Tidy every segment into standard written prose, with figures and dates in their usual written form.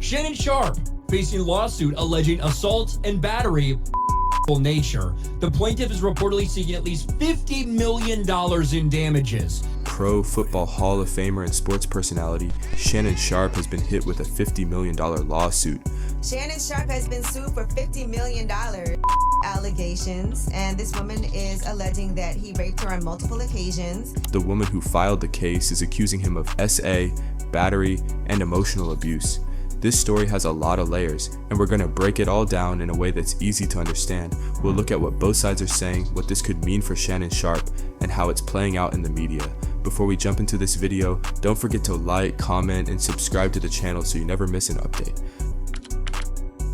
Shannon Sharpe facing lawsuit alleging assault and battery nature. The plaintiff is reportedly seeking at least $50 million in damages. Pro Football Hall of Famer and sports personality Shannon Sharpe has been hit with a $50 million lawsuit. Shannon Sharpe has been sued for $50 million allegations, and this woman is alleging that he raped her on multiple occasions. The woman who filed the case is accusing him of SA, battery, and emotional abuse. This story has a lot of layers, and we're going to break it all down in a way that's easy to understand. We'll look at what both sides are saying, what this could mean for Shannon Sharpe, and how it's playing out in the media. Before we jump into this video, don't forget to like, comment, and subscribe to the channel so you never miss an update.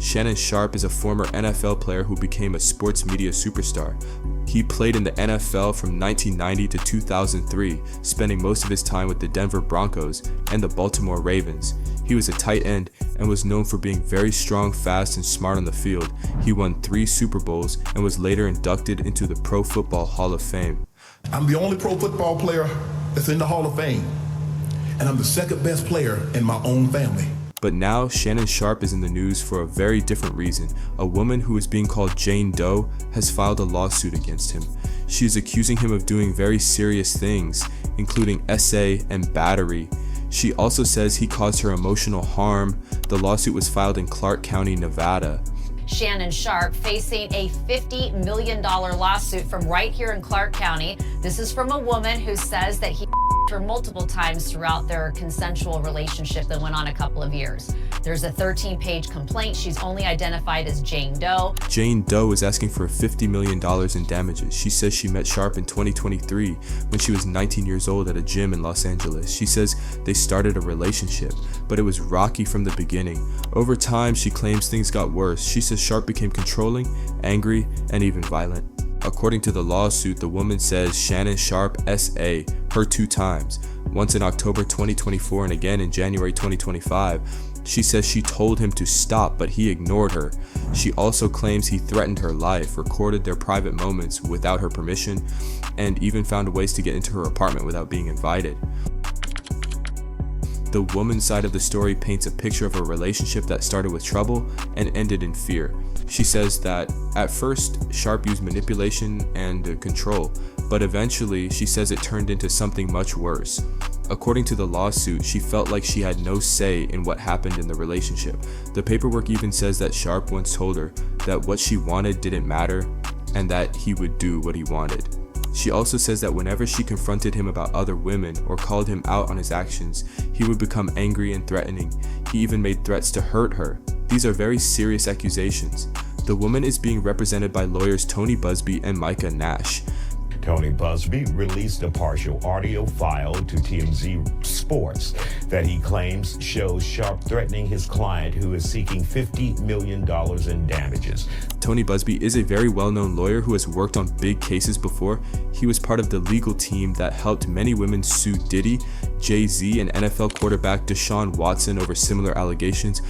Shannon Sharpe is a former NFL player who became a sports media superstar. He played in the NFL from 1990 to 2003, spending most of his time with the Denver Broncos and the Baltimore Ravens. He was a tight end and was known for being very strong, fast, and smart on the field. He won 3 Super Bowls and was later inducted into the Pro Football Hall of Fame. I'm the only pro football player that's in the Hall of Fame, and I'm the second best player in my own family. But now Shannon Sharpe is in the news for a very different reason. A woman who is being called Jane Doe has filed a lawsuit against him. She is accusing him of doing very serious things, including SA and battery. She also says he caused her emotional harm. The lawsuit was filed in Clark County, Nevada. Shannon Sharpe facing a $50 million lawsuit from right here in Clark County. This is from a woman who says that he her multiple times throughout their consensual relationship that went on a couple of years. There's a 13-page complaint. She's only identified as Jane Doe. Jane Doe is asking for $50 million in damages. She says she met Sharpe in 2023 when she was 19 years old at a gym in Los Angeles. She says they started a relationship, but it was rocky from the beginning. Over time, she claims things got worse. She says Sharpe became controlling, angry, and even violent. According to the lawsuit, the woman says Shannon Sharpe SA her 2 times, once in October 2024 and again in January 2025. She says she told him to stop, but he ignored her. She also claims he threatened her life, recorded their private moments without her permission, and even found ways to get into her apartment without being invited. The woman's side of the story paints a picture of a relationship that started with trouble and ended in fear. She says that at first Sharpe used manipulation and control, but eventually she says it turned into something much worse. According to the lawsuit, she felt like she had no say in what happened in the relationship. The paperwork even says that Sharpe once told her that what she wanted didn't matter and that he would do what he wanted. She also says that whenever she confronted him about other women or called him out on his actions, he would become angry and threatening. He even made threats to hurt her. These are very serious accusations. The woman is being represented by lawyers Tony Busby and Micah Nash. Tony Busby released a partial audio file to TMZ Sports that he claims shows Sharpe threatening his client, who is seeking $50 million in damages. Tony Busby is a very well-known lawyer who has worked on big cases before. He was part of the legal team that helped many women sue Diddy, Jay-Z, and NFL quarterback Deshaun Watson over similar allegations.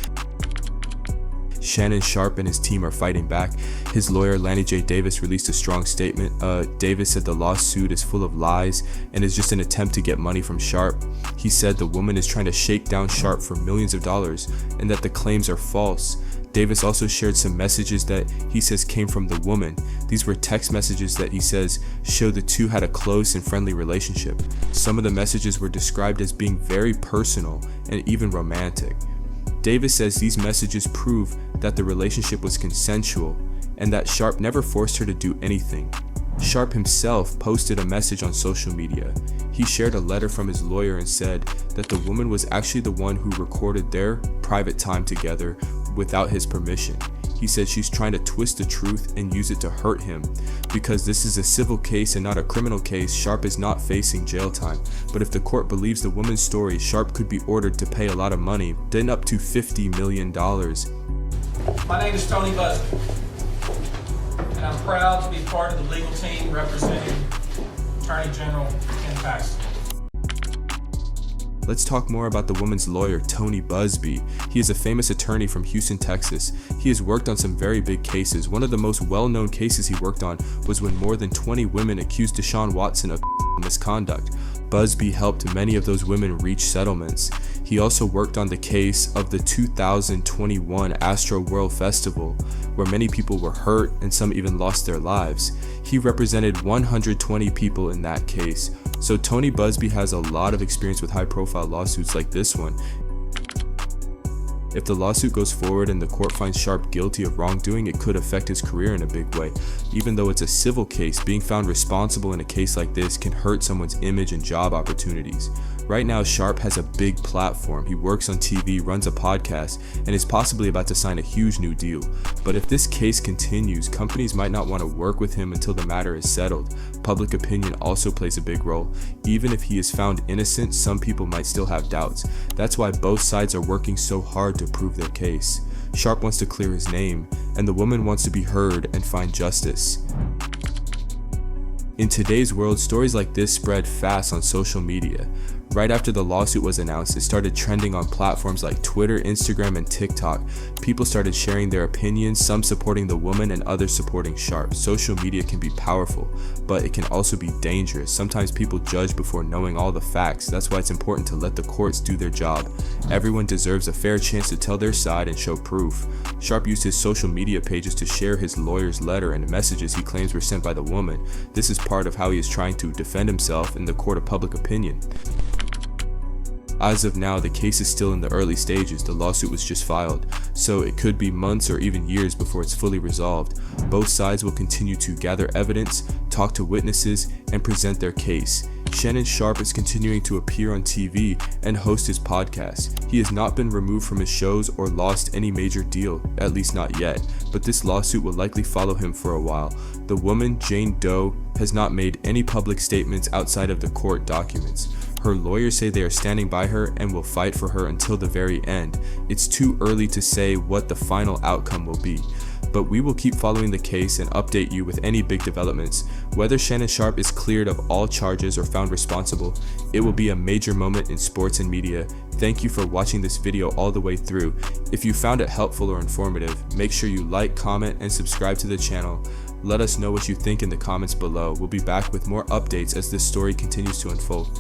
Shannon Sharpe and his team are fighting back. His lawyer, Lanny J. Davis, released a strong statement. Davis said the lawsuit is full of lies and is just an attempt to get money from Sharpe. He said the woman is trying to shake down Sharpe for millions of dollars and that the claims are false. Davis also shared some messages that he says came from the woman. These were text messages that he says show the two had a close and friendly relationship. Some of the messages were described as being very personal and even romantic. Davis says these messages prove that the relationship was consensual and that Sharpe never forced her to do anything. Sharpe himself posted a message on social media. He shared a letter from his lawyer and said that the woman was actually the one who recorded their private time together without his permission. He said she's trying to twist the truth and use it to hurt him. Because this is a civil case and not a criminal case, Sharpe is not facing jail time. But if the court believes the woman's story, Sharpe could be ordered to pay a lot of money, then up to $50 million. My name is Tony Busby, and I'm proud to be part of the legal team representing Attorney General Ken Paxton. Let's talk more about the woman's lawyer, Tony Busby. He is a famous attorney from Houston, Texas. He has worked on some very big cases. One of the most well-known cases he worked on was when more than 20 women accused Deshaun Watson of misconduct. Busby helped many of those women reach settlements. He also worked on the case of the 2021 Astro World Festival, where many people were hurt and some even lost their lives. He represented 120 people in that case. So Tony Busby has a lot of experience with high-profile lawsuits like this one. If the lawsuit goes forward and the court finds Sharpe guilty of wrongdoing, it could affect his career in a big way. Even though it's a civil case, being found responsible in a case like this can hurt someone's image and job opportunities. Right now, Sharpe has a big platform. He works on TV, runs a podcast, and is possibly about to sign a huge new deal. But if this case continues, companies might not want to work with him until the matter is settled. Public opinion also plays a big role. Even if he is found innocent, some people might still have doubts. That's why both sides are working so hard to prove their case. Sharpe wants to clear his name, and the woman wants to be heard and find justice. In today's world, stories like this spread fast on social media. Right after the lawsuit was announced, it started trending on platforms like Twitter, Instagram, and TikTok. People started sharing their opinions, some supporting the woman and others supporting Sharpe. Social media can be powerful, but it can also be dangerous. Sometimes people judge before knowing all the facts. That's why it's important to let the courts do their job. Everyone deserves a fair chance to tell their side and show proof. Sharpe used his social media pages to share his lawyer's letter and messages he claims were sent by the woman. This is part of how he is trying to defend himself in the court of public opinion. As of now, the case is still in the early stages. The lawsuit was just filed, so it could be months or even years before it's fully resolved. Both sides will continue to gather evidence, talk to witnesses, and present their case. Shannon Sharpe is continuing to appear on TV and host his podcast. He has not been removed from his shows or lost any major deal, at least not yet, but this lawsuit will likely follow him for a while. The woman, Jane Doe, has not made any public statements outside of the court documents. Her lawyers say they are standing by her and will fight for her until the very end. It's too early to say what the final outcome will be, but we will keep following the case and update you with any big developments. Whether Shannon Sharpe is cleared of all charges or found responsible, it will be a major moment in sports and media. Thank you for watching this video all the way through. If you found it helpful or informative, make sure you like, comment, and subscribe to the channel. Let us know what you think in the comments below. We'll be back with more updates as this story continues to unfold.